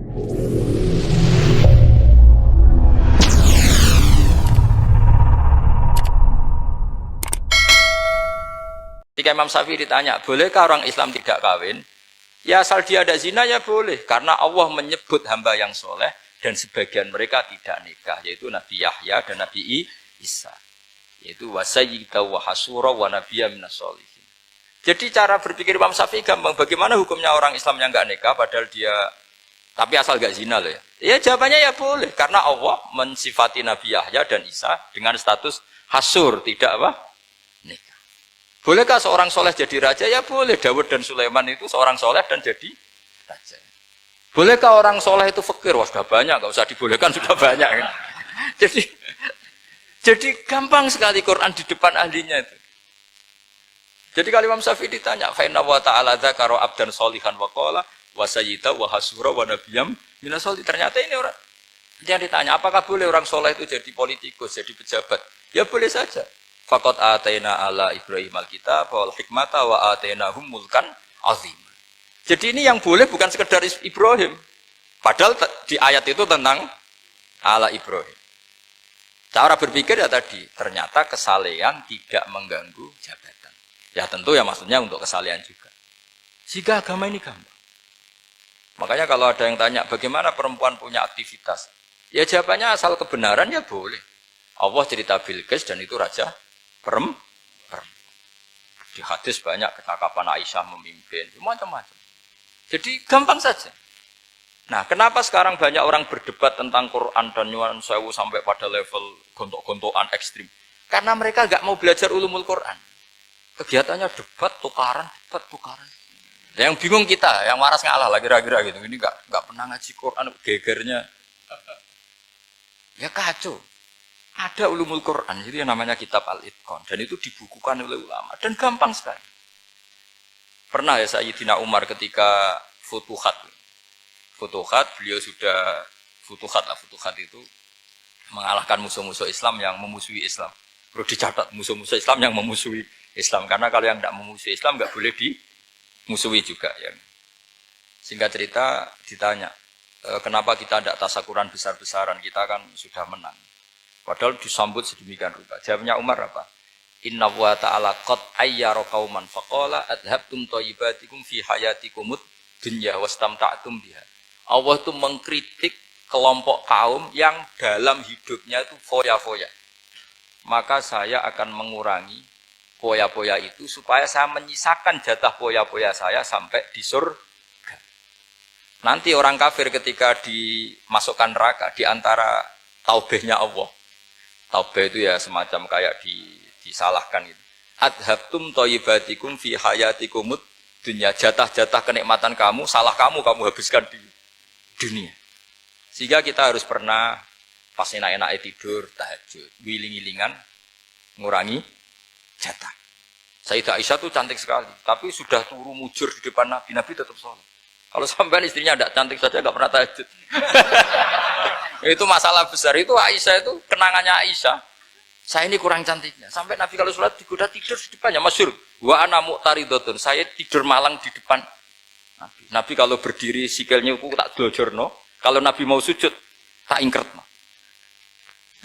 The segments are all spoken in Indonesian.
Ketika Imam Syafi'i ditanya, bolehkah orang Islam tidak kawin? Ya asal dia ada zina ya boleh. Karena Allah menyebut hamba yang soleh dan sebagian mereka tidak nikah. Yaitu Nabi Yahya dan Nabi Isa. Yaitu wasayyida wa hasura wa nabiyya minas sholihin. Jadi cara berpikir Imam Syafi'i gampang. Bagaimana hukumnya orang Islam yang enggak nikah padahal dia tapi asal enggak zina loh ya. Ya jawabannya ya boleh. Karena Allah mensifati Nabi Yahya dan Isa dengan status hasur, tidak apa? Nikah. Bolehkah seorang soleh jadi raja? Ya boleh. Daud dan Sulaiman itu seorang soleh dan jadi raja. Bolehkah orang soleh itu fakir? Wah sudah banyak, enggak usah dibolehkan sudah banyak. Jadi gampang sekali Quran di depan ahlinya itu. Jadi kalau Imam Syafi'i ditanya, fa inna wa ta'ala dzakara abdan sholihan wa qala wa sayyida wa hasura wa nabiyyam minas sholihin. Ternyata ini orang dia ditanya, apakah boleh orang soleh itu jadi politikus, jadi pejabat? Ya boleh saja. Faqad ataina ala Ibrahim alkitab wal hikmata wa atainahum mulkan azim. Jadi ini yang boleh bukan sekedar Ibrahim. Padahal di ayat itu tentang ala Ibrahim. Cara berpikir ya tadi, ternyata kesalehan tidak mengganggu jabatan. Ya tentu ya maksudnya untuk kesalehan juga. Jika agama ini gampang. Makanya kalau ada yang tanya bagaimana perempuan punya aktivitas, ya jawabannya asal kebenaran ya boleh. Allah cerita Bilqis dan itu raja perempuan. Di hadis banyak kecakapan Aisyah memimpin, macam-macam. Jadi gampang saja. Nah, kenapa sekarang banyak orang berdebat tentang Quran dan nyuwun sewu sampai pada level gontok-gontokan ekstrim? Karena mereka nggak mau belajar ulumul Quran. Kegiatannya debat, tukaran. Yang bingung kita, yang waras ngalah lah kira-kira gitu. Ini nggak pernah ngaji Quran, gegernya. Ya kacau. Ada ulumul Quran, itu yang namanya kitab Al-Itqan. Dan itu dibukukan oleh ulama. Dan gampang sekali. Pernah ya Sayyidina Umar ketika Futuhat, beliau sudah Futuhat itu mengalahkan musuh-musuh Islam yang memusuhi Islam. Perlu dicatat, musuh-musuh Islam yang memusuhi Islam. Karena kalau yang tidak memusuhi Islam, nggak boleh dimusuhi juga. Ya. Singkat cerita, ditanya, kenapa kita tidak tasakuran besar-besaran, kita kan sudah menang. Padahal disambut sedemikian rupa. Jawabnya Umar apa? Inna wa ta'ala qad ayyara qauman faqala adhabtum thayyibatikum fi hayatikumud dunya wastamta'tum biha. Allah itu mengkritik kelompok kaum yang dalam hidupnya itu foya-foya. Maka saya akan mengurangi foya-foya itu supaya saya menyisakan jatah foya-foya saya sampai di surga. Nanti orang kafir ketika dimasukkan neraka di antara taubehnya Allah. Taubeh itu ya semacam kayak disalahkan itu. Adhabtum thayyibatikum fi hayatikumud dunya. Jatah-jatah kenikmatan kamu, salah kamu habiskan di dunia. Sehingga kita harus pernah pas enak-enak tidur, tahajud, wiling-wilingan, ngurangi jatah. Sayyidah Aisyah tuh cantik sekali, tapi sudah turu mujur di depan Nabi, Nabi tetap sholat. Kalau sampai istrinya tidak cantik saja, nggak pernah tahajud. Itu masalah besar. Itu Aisyah itu kenangannya Aisyah. Saya ini kurang cantiknya. Sampai Nabi kalau sholat digoda tidur di depannya. Masyhur. Wa ana muqtaridotun. Saya tidur malang di depan Nabi. Nabi kalau berdiri sikilnya aku tak glojorno. Kalau Nabi mau sujud tak ingkert.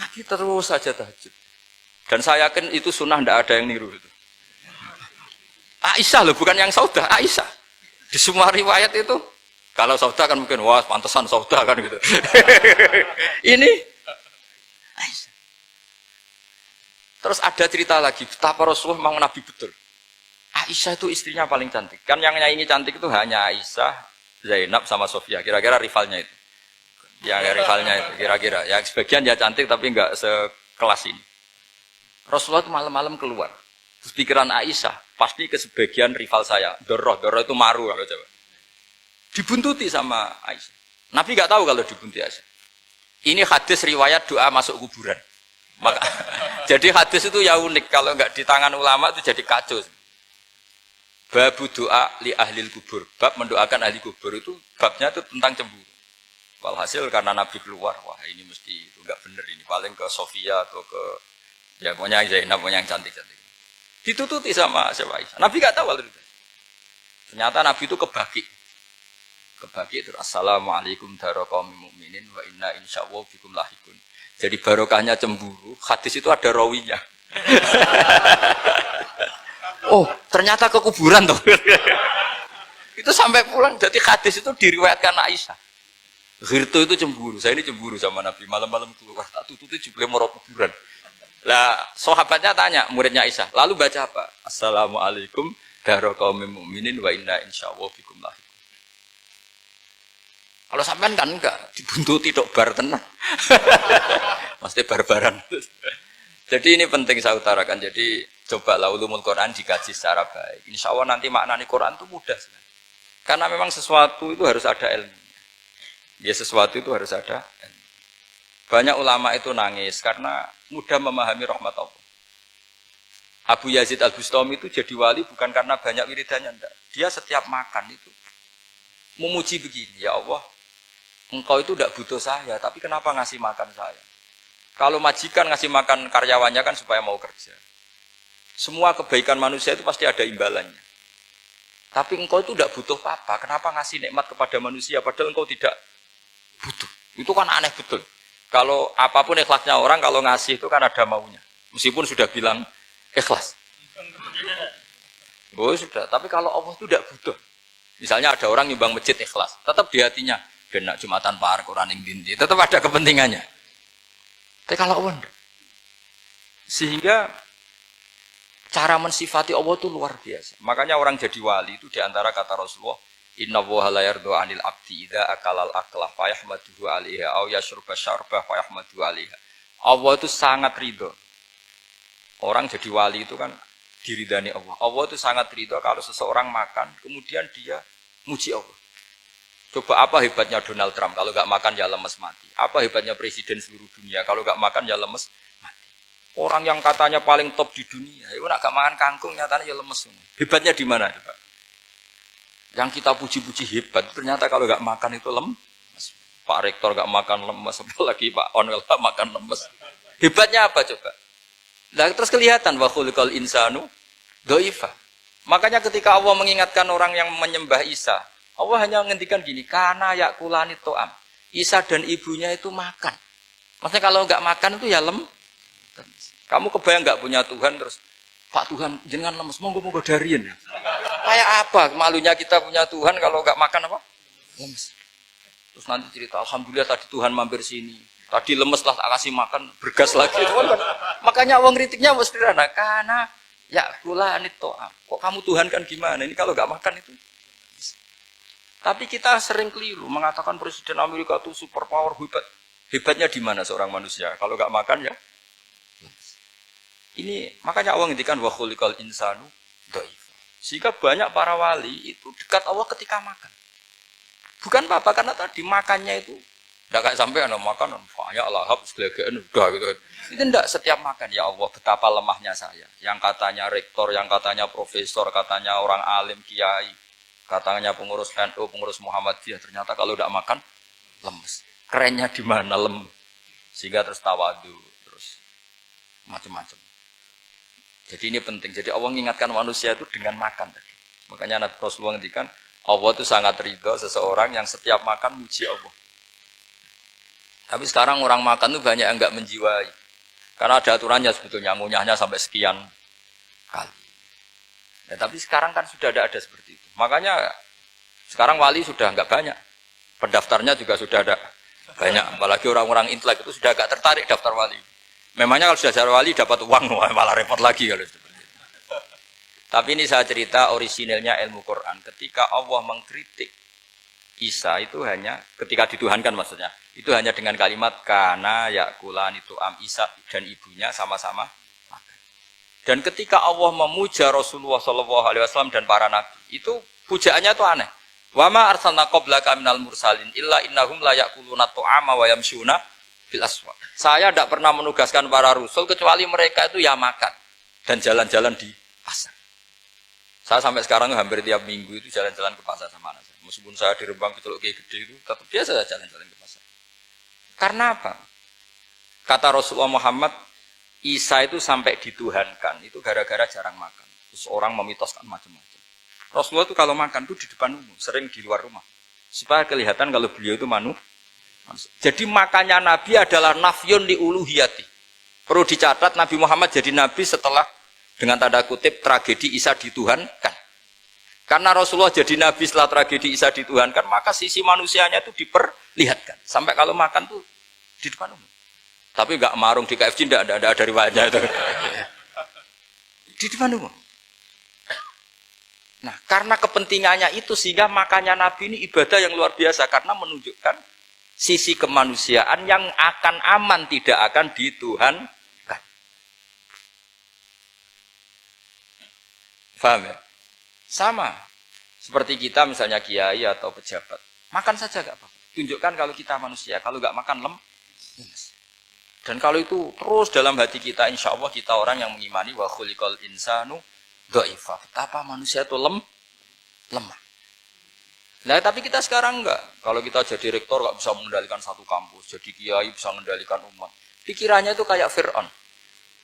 Nabi terus saja tahajud. Dan saya yakin itu sunnah, tidak ada yang niru itu. Aisyah loh, bukan yang Saudah. Aisyah. Di semua riwayat itu. Kalau Saudah kan mungkin, wah pantesan Saudah kan gitu. Ini Aisyah. Terus ada cerita lagi, betapa Rasulullah memang Nabi betul. Aisyah itu istrinya paling cantik. Kan yang nyanyi cantik itu hanya Aisyah, Zainab sama Sofia. Kira-kira rivalnya itu. Yang rivalnya itu, kira-kira. Yang sebagian ya cantik tapi enggak sekelas ini. Rasulullah itu malam-malam keluar. Terus pikiran Aisyah, pasti ke sebagian rival saya. Doroh itu maru kalau coba. Dibuntuti sama Aisyah. Nabi nggak tahu kalau dibuntuti Aisyah. Ini hadis riwayat doa masuk kuburan. Maka, jadi hadis itu ya unik. Kalau nggak di tangan ulama itu jadi kacau. Babu doa li ahlil kubur. Bab mendoakan ahli kubur itu babnya itu tentang cemburu. Walhasil karena Nabi keluar, wah ini mesti itu nggak bener ini. Paling ke Sofia atau ke ya pokoknya Zainab, pokoknya yang cantik-cantik. Ditututi sama siapa Aisyah. Nabi nggak tahu kalau itu. Ternyata Nabi itu kebaki kebagi terus assalamualaikum daraqaumil mukminin wa inna insyaallah bikum lahikun. Jadi barokahnya cemburu, hadis itu ada rawinya. Oh, ternyata ke kuburan toh. Itu sampai pulang jadi hadis itu diriwayatkan Aisyah. Ghirtu itu cemburu, saya ini cemburu sama Nabi, malam-malam keluar, tak tutup juga mau kuburan. Lah, sahabatnya tanya, muridnya Aisyah, lalu baca apa? Assalamualaikum daraqaumil mukminin wa inna insyaallah bikum lahikun. Kalau sampean kan enggak, dibuntuti tok bar tenan. Mesti barbaran. Jadi ini penting saya utarakan. Jadi cobalah ulumul Quran dikaji secara baik. Insya Allah nanti maknani Quran itu mudah. Karena memang sesuatu itu harus ada ilmu. Ya sesuatu itu harus ada ilmu. Banyak ulama itu nangis karena mudah memahami rahmat Allah. Abu Yazid Al-Bustami itu jadi wali bukan karena banyak wiridannya, enggak. Dia setiap makan itu memuji begini, ya Allah, engkau itu tidak butuh saya, tapi kenapa ngasih makan saya? Kalau majikan ngasih makan karyawannya kan supaya mau kerja. Semua kebaikan manusia itu pasti ada imbalannya. Tapi engkau itu tidak butuh apa-apa, kenapa ngasih nikmat kepada manusia padahal engkau tidak butuh? Itu kan aneh betul. Kalau apapun ikhlasnya orang, kalau ngasih itu kan ada maunya. Meskipun sudah bilang ikhlas. Oh sudah, tapi kalau Allah itu tidak butuh. Misalnya ada orang nyumbang masjid ikhlas, tetap di hatinya, benak Jumatan Par, Quran yang dindi, tetap ada kepentingannya. Tapi kalau Allah enggak. Sehingga cara mensifati Allah itu luar biasa. Makanya orang jadi wali itu diantara kata Rasulullah, Inna woha la yardu anil abdi idha akalal aklah fayahmaduhu alaiha au yashrubah syarbah fayahmaduhu alaiha. Allah itu sangat ridho. Orang jadi wali itu kan diridani Allah. Allah itu sangat ridho kalau seseorang makan, kemudian dia muji Allah. Coba apa hebatnya Donald Trump, kalau nggak makan ya lemes mati. Apa hebatnya presiden seluruh dunia, kalau nggak makan ya lemes mati. Orang yang katanya paling top di dunia, itu nggak makan kangkung, nyatanya ya lemes. Hebatnya di mana? Coba? Yang kita puji-puji hebat, ternyata kalau nggak makan itu lemes. Pak Rektor nggak makan lemes, apalagi Pak Onwel nggak makan lemes. Hebatnya apa coba? Nah, terus kelihatan wa khuliqal insanu dhaifa. Makanya ketika Allah mengingatkan orang yang menyembah Isa, Allah hanya menghentikan gini, karena yakulani to'am. Isa dan ibunya itu makan. Maksudnya kalau nggak makan itu ya lemes. Kamu kebayang nggak punya Tuhan terus, Pak Tuhan jangan lemes, monggo dariin. Kayak apa malunya kita punya Tuhan kalau nggak makan apa? Lemes. Terus nanti cerita, alhamdulillah tadi Tuhan mampir sini. Tadi lemes lah tak kasih makan, bergas lagi. Makanya Allah ngeritiknya sederhana, karena ya kula to'am. Kok kamu Tuhan kan gimana? Ini kalau nggak makan itu. Tapi kita sering keliru mengatakan Presiden Amerika itu super power hebat. Hebatnya di mana seorang manusia? Kalau nggak makan ya. Ini makanya Allah ngendikan wa khuliqal insanu dhaif. Sehingga banyak para wali itu dekat Allah ketika makan. Bukan apa karena tadi makannya itu enggak kayak sampai ana makan banyak lahap segelegean udah gitu. Itu enggak setiap makan ya Allah betapa lemahnya saya. Yang katanya rektor, yang katanya profesor, katanya orang alim kiai, katanya pengurus NU, pengurus Muhammadiyah, ternyata kalau enggak makan lemes. Kerennya di mana lemes? Sehingga terus tawadu, terus macam-macam. Jadi ini penting. Jadi Allah mengingatkan manusia itu dengan makan. Makanya Nabi Rasulullah ngendikan, Allah itu sangat ridho seseorang yang setiap makan muji Allah. Tapi sekarang orang makan itu banyak yang enggak menjiwai. Karena ada aturannya sebetulnya, ngunyahnya sampai sekian kali. Ya, tapi sekarang kan sudah ada seperti itu. Makanya sekarang wali sudah enggak banyak. Pendaftarnya juga sudah ada banyak. Apalagi orang-orang intelek itu sudah agak tertarik daftar wali. Memangnya kalau sudah jadi wali dapat uang, malah repot lagi kalau seperti itu. Tapi ini saya cerita orisinilnya ilmu Quran. Ketika Allah mengkritik Isa itu hanya, ketika dituhankan maksudnya, itu hanya dengan kalimat kana yakulan itu Isa dan ibunya sama-sama makan. Dan ketika Allah memuja Rasulullah SAW dan para nabi, itu pujaannya itu aneh. Wa ma arsalna qablaka minal mursalin illa innahum la yakuluna ta'ama wa yamshuna bil aswaq. Saya tidak pernah menugaskan para rasul kecuali mereka itu ya makan dan jalan-jalan di pasar. Saya sampai sekarang hampir tiap minggu itu jalan-jalan ke pasar sama anak saya. Meskipun saya di Rembang Teluk Kiai Gede itu tetap biasa saya jalan-jalan ke pasar. Karena apa? Kata Rasulullah Muhammad, Isa itu sampai dituhankan itu gara-gara jarang makan. Terus orang memitoskan macam-macam. Rasulullah itu kalau makan itu di depan umum, sering di luar rumah. supaya kelihatan kalau beliau itu manusia. Jadi makanya Nabi adalah nafyun li uluhiyati. Perlu dicatat Nabi Muhammad jadi Nabi setelah dengan tanda kutip tragedi Isa dituhankan. Karena Rasulullah jadi Nabi setelah tragedi Isa dituhankan, maka sisi manusianya itu diperlihatkan. Sampai kalau makan tuh di depan umum. Tapi enggak marung di KFC, enggak ada riwayatnya itu. Di depan umum. Nah, karena kepentingannya itu sehingga makanya Nabi ini ibadah yang luar biasa karena menunjukkan sisi kemanusiaan yang akan aman, tidak akan dituhankan. Paham ya? Sama. Seperti kita misalnya kiai atau pejabat. Makan saja gak apa-apa. Tunjukkan kalau kita manusia. Kalau gak makan lemes. Dan kalau itu terus dalam hati kita, insya Allah kita orang yang mengimani wa khuliqal insanu dha'ifa. Betapa manusia itu lemah. Nah, tapi kita sekarang enggak. Kalau kita jadi rektor enggak bisa mengendalikan satu kampus, jadi kiai bisa mengendalikan umat. Pikirannya itu kayak Fir'aun.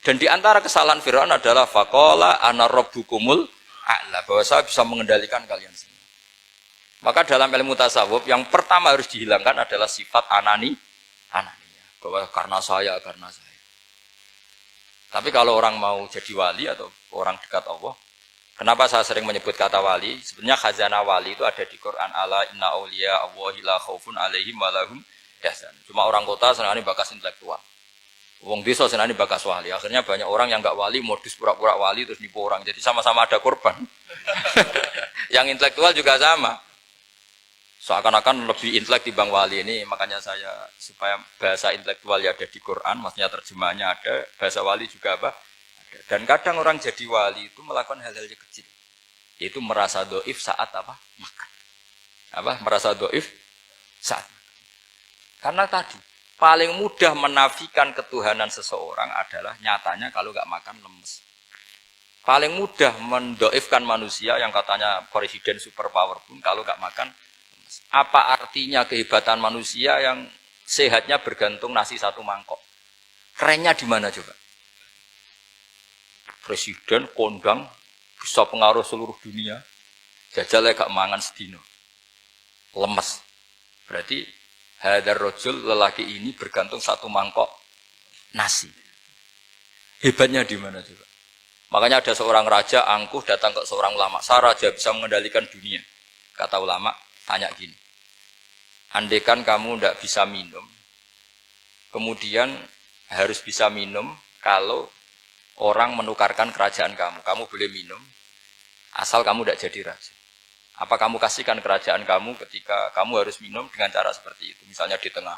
Dan di antara kesalahan Fir'aun adalah faqala ana rabbukumul a'la, bahwa saya bisa mengendalikan kalian semua. Maka dalam ilmu tasawuf yang pertama harus dihilangkan adalah sifat anania. Bahwa karena saya. Tapi kalau orang mau jadi wali atau orang dekat Allah, kenapa saya sering menyebut kata wali? Sebenarnya khazanah wali itu ada di Quran. Ala inna awliya Allahi la khaufun alaihim walahum yahzan. Cuma orang kota senangnya bakas intelektual. Wong desa senangnya bakas wali. Akhirnya banyak orang yang enggak wali modus pura-pura wali terus nipu orang. Jadi sama-sama ada korban. Yang intelektual juga sama. Seakan-akan lebih intelek dibanding wali ini. Makanya saya supaya bahasa intelektual ya ada di Quran, maksudnya terjemahannya ada, bahasa wali juga apa? Ada. Dan kadang orang jadi wali itu melakukan hal-hal yang kecil. Yaitu merasa doif saat apa? Makan. Merasa doif saat makan. Karena tadi paling mudah menafikan ketuhanan seseorang adalah nyatanya kalau nggak makan lemes. Paling mudah mendoifkan manusia yang katanya presiden superpower pun kalau nggak makan. Apa artinya kehebatan manusia yang sehatnya bergantung nasi satu mangkok? Kerennya di mana coba? Presiden kondang bisa pengaruh seluruh dunia. Jajalnya gak mangan sedino. Lemes. Berarti hadar rojul lelaki ini bergantung satu mangkok nasi. Hebatnya di mana coba? Makanya ada seorang raja angkuh datang ke seorang ulama. Saya raja bisa mengendalikan dunia. Kata ulama, tanya gini, andaikan kamu tidak bisa minum, kemudian harus bisa minum kalau orang menukarkan kerajaan kamu boleh minum, asal kamu tidak jadi raja. Apa kamu kasihkan kerajaan kamu ketika kamu harus minum dengan cara seperti itu? Misalnya di tengah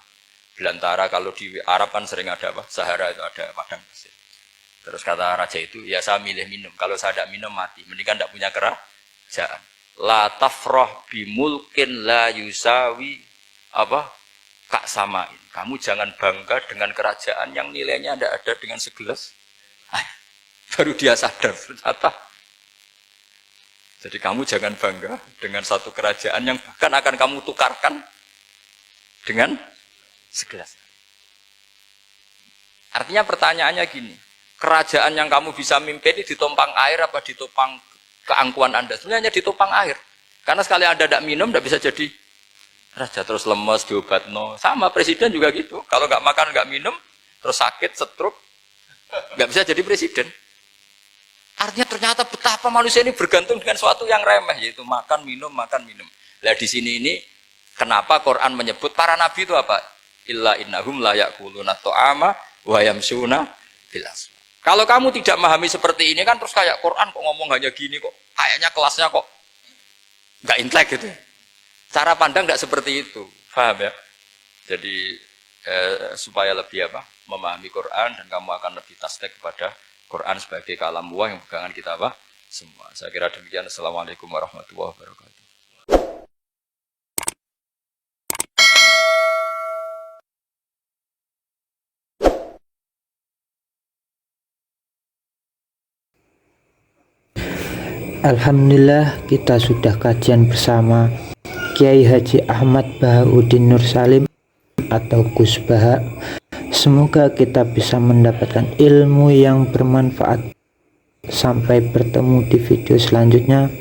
belantara, kalau di Arab kan sering ada apa? Sahara itu ada padang pasir. Terus kata raja itu, ya saya milih minum, kalau saya tidak minum mati, mendingan tidak punya kerajaan. La tafrah bimulkin la yusawi kak samain. Kamu jangan bangga dengan kerajaan yang nilainya tidak ada dengan segelas. Baru dia sadar ternyata. Jadi kamu jangan bangga dengan satu kerajaan yang bahkan akan kamu tukarkan dengan segelas. Artinya pertanyaannya gini, kerajaan yang kamu bisa mimpin ini ditumpang air apa ditopang keangkuhan Anda? Sebenarnya ditopang air. Karena sekali Anda tidak minum, tidak bisa jadi raja. Terus lemes, diobat, no. Sama presiden juga gitu. Kalau nggak makan, nggak minum, terus sakit, stroke, nggak bisa jadi presiden. Artinya ternyata betapa manusia ini bergantung dengan suatu yang remeh, yaitu makan, minum, makan, minum. Nah di sini ini, kenapa Quran menyebut para nabi itu apa? Illa innahum la ya'kuluna ta'ama wa yamshuna fil aswaq. Kalau kamu tidak memahami seperti ini kan terus kayak Quran kok ngomong hanya gini kok. Kayaknya kelasnya kok nggak intelek gitu. Cara pandang nggak seperti itu. Paham ya? Jadi supaya lebih memahami Quran dan kamu akan lebih tasdik kepada Quran sebagai kalam Allah yang pegangan kita semua. Saya kira demikian. Assalamualaikum warahmatullahi wabarakatuh. Alhamdulillah kita sudah kajian bersama Kiai Haji Ahmad Bahauddin Nur Salim atau Gus Baha. Semoga kita bisa mendapatkan ilmu yang bermanfaat. Sampai bertemu di video selanjutnya.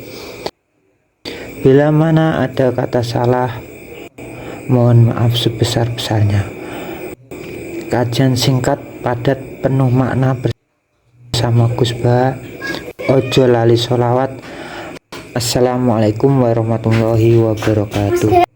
Bila mana ada kata salah, Mohon maaf sebesar-besarnya. Kajian singkat, padat, penuh makna bersama Gus Baha. Ojo lali sholawat. Assalamualaikum warahmatullahi wabarakatuh.